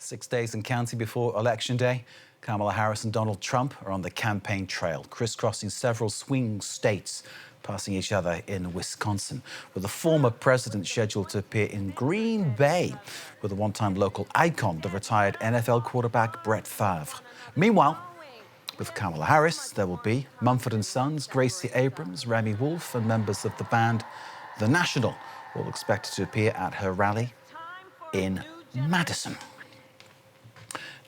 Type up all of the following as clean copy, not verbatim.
6 days and counting before Election Day, Kamala Harris and Donald Trump are on the campaign trail, crisscrossing several swing states, passing each other in Wisconsin, with the former president scheduled to appear in Green Bay with a one-time local icon, the retired NFL quarterback Brett Favre. Meanwhile, with Kamala Harris, there will be Mumford & Sons, Gracie Abrams, Remy Wolf and members of the band The National, all expected to appear at her rally in Madison.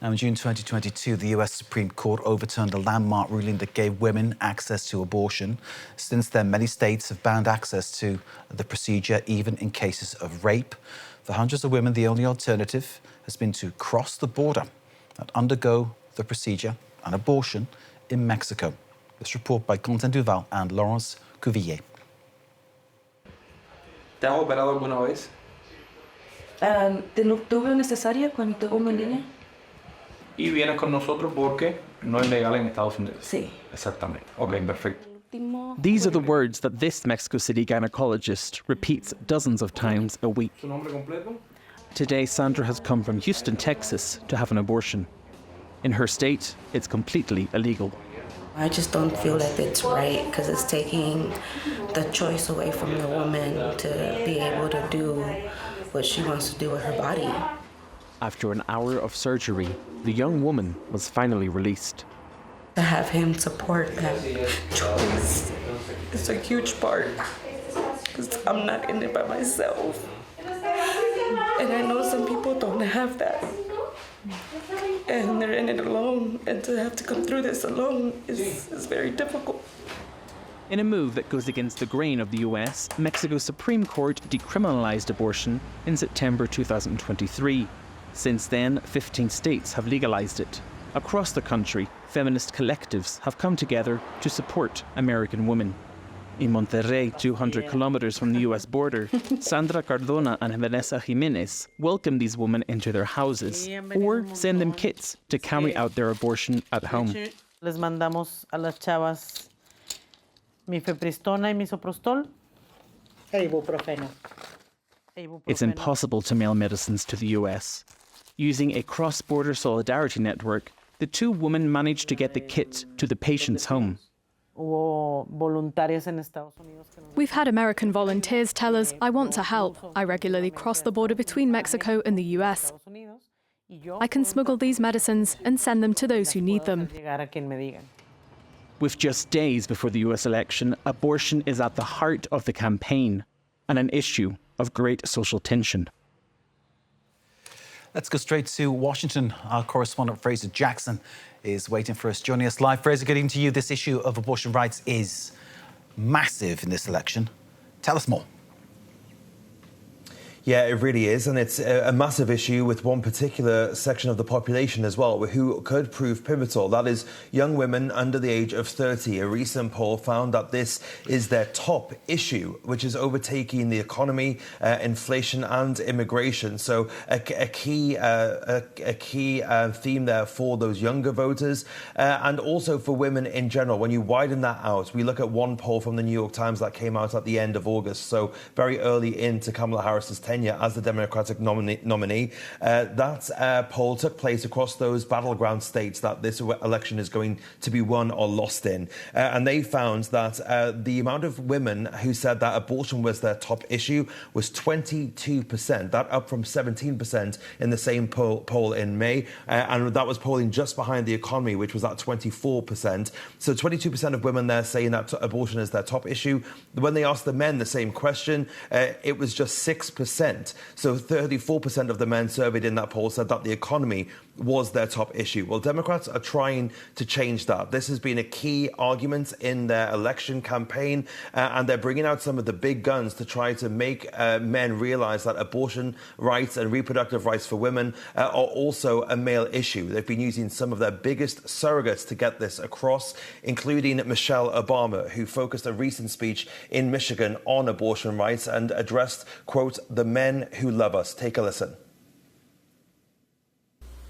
Now, in June 2022, the US Supreme Court overturned a landmark ruling that gave women access to abortion. Since then, many states have banned access to the procedure, even in cases of rape. For hundreds of women, the only alternative has been to cross the border and undergo the procedure, an abortion, in Mexico. This report by Quentin Duval and Laurence Cuvillier. ¿Te has operado alguna vez? Tuve cesárea cuando tuve una niña. Y vienes con nosotros porque no es legal en Estados Unidos. Sí. Exactamente. Ok, perfecto. These are the words that this Mexico City gynecologist repeats dozens of times a week. ¿Su nombre completo? Today, Sandra has come from Houston, Texas, to have an abortion. In her state, it's completely illegal. I just don't feel that it's right because it's taking the choice away from the woman to be able to do what she wants to do with her body. After an hour of surgery, the young woman was finally released. To have him support that choice is a huge part because I'm not in it by myself. And I know some people don't have that. And they're in it alone. And to have to come through this alone is very difficult. In a move that goes against the grain of the US, Mexico's Supreme Court decriminalized abortion in September 2023. Since then, 15 states have legalized it. Across the country, feminist collectives have come together to support American women. In Monterrey, 200 kilometers from the US border, Sandra Cardona and Vanessa Jimenez welcome these women into their houses or send them kits to carry out their abortion at home. Les mandamos a las chavas mifepristona y misoprostol e ibuprofeno. It's impossible to mail medicines to the US. Using a cross-border solidarity network, the two women managed to get the kit to the patient's home. We've had American volunteers tell us, I want to help. I regularly cross the border between Mexico and the US. I can smuggle these medicines and send them to those who need them. With just days before the US election, abortion is at the heart of the campaign and an issue of great social tension. Let's go straight to Washington. Our correspondent Fraser Jackson is waiting for us, joining us live. Fraser, good evening to you. This issue of abortion rights is massive in this election. Tell us more. Yeah, it really is. And it's a massive issue with one particular section of the population as well, who could prove pivotal. That is young women under the age of 30. A recent poll found that this is their top issue, which is overtaking the economy, inflation and immigration. So a key theme there for those younger voters and also for women in general. When you widen that out, we look at one poll from the New York Times that came out at the end of August, so very early into Kamala Harris's tenure as the Democratic nominee. That poll took place across those battleground states that this election is going to be won or lost in. And they found that the amount of women who said that abortion was their top issue was 22%. That up from 17% in the same poll in May. And that was polling just behind the economy, which was at 24%. So 22% of women there saying that abortion is their top issue. When they asked the men the same question, it was just 6%. So 34% of the men surveyed in that poll said that the economy was their top issue. Well, Democrats are trying to change that. This has been a key argument in their election campaign, and they're bringing out some of the big guns to try to make men realize that abortion rights and reproductive rights for women are also a male issue. They've been using some of their biggest surrogates to get this across, including Michelle Obama, who focused a recent speech in Michigan on abortion rights and addressed, quote, the men who love us. Take a listen.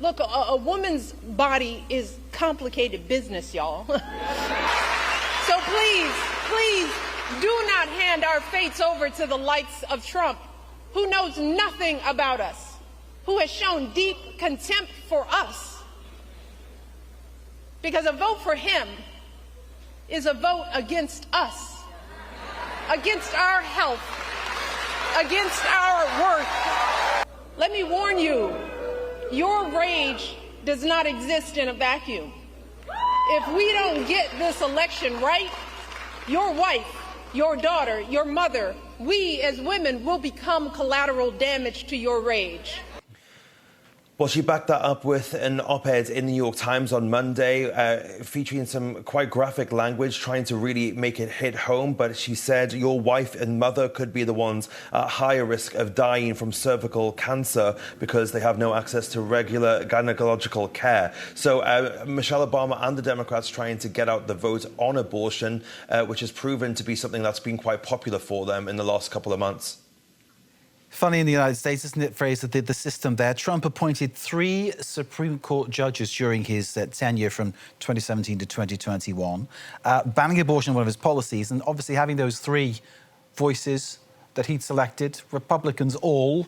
Look, a woman's body is complicated business, y'all. So please, do not hand our fates over to the likes of Trump, who knows nothing about us. who has shown deep contempt for us. Because a vote for him is a vote against us, against our health, against our worth. Let me warn you, your rage does not exist in a vacuum. If we don't get this election right, your wife, your daughter, your mother, we as women will become collateral damage to your rage. Well, she backed that up with an op-ed in the New York Times on Monday, featuring some quite graphic language, trying to really make it hit home. But she said your wife and mother could be the ones at higher risk of dying from cervical cancer because they have no access to regular gynecological care. So Michelle Obama and the Democrats trying to get out the vote on abortion, which has proven to be something that's been quite popular for them in the last couple of months. Funny in the United States, isn't it, Fraser, the system there? Trump appointed 3 Supreme Court judges during his tenure from 2017 to 2021, banning abortion one of his policies, and obviously having those 3 voices that he'd selected, Republicans all,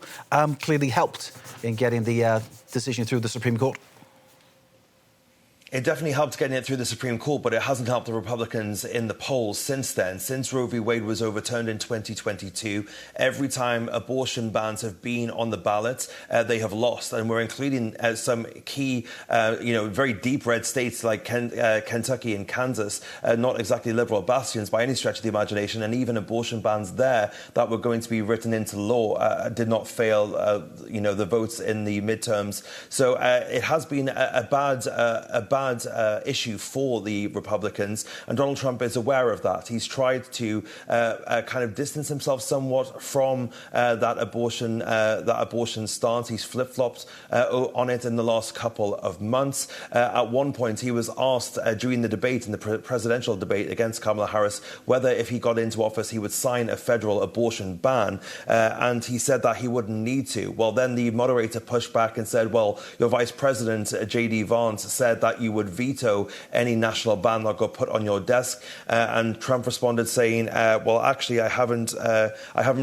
clearly helped in getting the decision through the Supreme Court. It definitely helped getting it through the Supreme Court, but it hasn't helped the Republicans in the polls since then. Since Roe v. Wade was overturned in 2022, every time abortion bans have been on the ballot, they have lost. And we're including some key, very deep red states like Kentucky and Kansas, not exactly liberal bastions by any stretch of the imagination, and even abortion bans there that were going to be written into law did not fail, the votes in the midterms. So it has been a bad issue for the Republicans, and Donald Trump is aware of that. He's tried to kind of distance himself somewhat from that abortion stance. He's flip-flopped on it in the last couple of months. At one point, he was asked during the debate, in the presidential debate against Kamala Harris, whether if he got into office he would sign a federal abortion ban, and he said that he wouldn't need to. Well, then the moderator pushed back and said, well, your Vice President, J.D. Vance, said that you would veto any national ban that got put on your desk. And Trump responded saying, well, actually, I haven't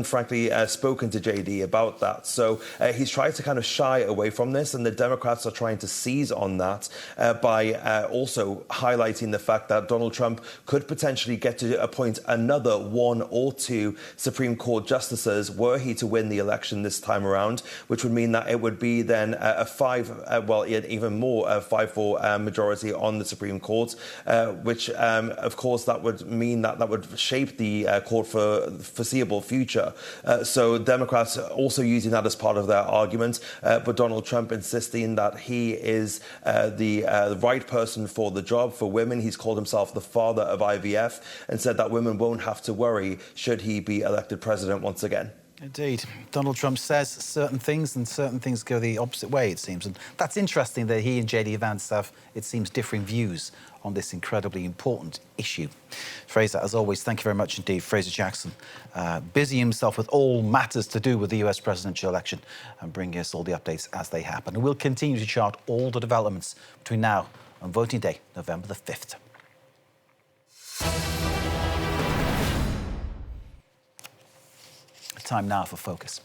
frankly spoken to JD about that. So he's tried to kind of shy away from this, and the Democrats are trying to seize on that by also highlighting the fact that Donald Trump could potentially get to appoint another 1 or 2 Supreme Court justices were he to win the election this time around, which would mean that it would be then a 5-4 majority on the Supreme Court, which, of course, that would mean that would shape the court for the foreseeable future. So Democrats also using that as part of their argument, but Donald Trump insisting that he is the right person for the job for women. He's called himself the father of IVF and said that women won't have to worry should he be elected president once again. Indeed. Donald Trump says certain things and certain things go the opposite way, it seems. And that's interesting that he and J.D. Vance have, it seems, differing views on this incredibly important issue. Fraser, as always, thank you very much indeed. Fraser Jackson, busying himself with all matters to do with the US presidential election and bringing us all the updates as they happen. And we'll continue to chart all the developments between now and voting day, November the 5th. Time now for Focus.